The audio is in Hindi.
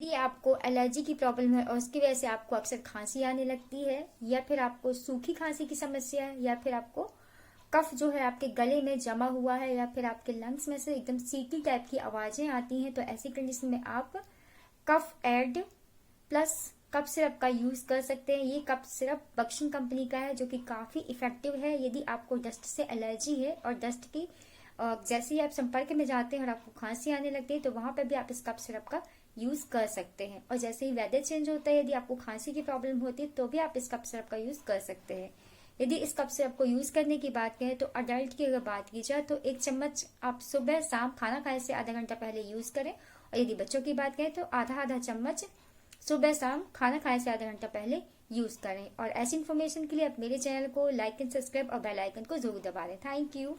यदि आपको एलर्जी की प्रॉब्लम है और उसकी वजह से आपको अक्सर खांसी आने लगती है, या फिर आपको सूखी खांसी की समस्या है, या फिर आपको कफ जो है आपके गले में जमा हुआ है, या फिर आपके लंग्स में से एकदम सीटी टाइप की आवाजें आती हैं, तो ऐसी कंडीशन में आप कफ एड प्लस कफ सिरप का यूज कर सकते हैं। ये कफ सिरप बक्शिंग कंपनी का है, जो कि काफी इफेक्टिव है यदि आपको डस्ट से एलर्जी है और डस्ट की जैसे ही आप संपर्क में जाते हैं और आपको खांसी आने लगती है, तो वहां पर भी आप इस कफ सिरप का यूज कर सकते हैं। और जैसे ही वेदर चेंज होता है, यदि आपको खांसी की प्रॉब्लम होती है, तो भी आप इस कफ सिरप का यूज कर सकते हैं। यदि इस कफ सिरप को यूज करने की बात करें तो अडल्ट की अगर बात की जाए तो 1 चम्मच आप सुबह शाम खाना खाने से आधा घंटा पहले यूज करें, और यदि बच्चों की बात करें तो आधा आधा चम्मच सुबह शाम खाना खाने से आधा घंटा पहले यूज करें। और ऐसी इन्फॉर्मेशन के लिए आप मेरे चैनल को लाइक एंड सब्सक्राइब और बेल आइकन को जरूर दबा दें। Thank you.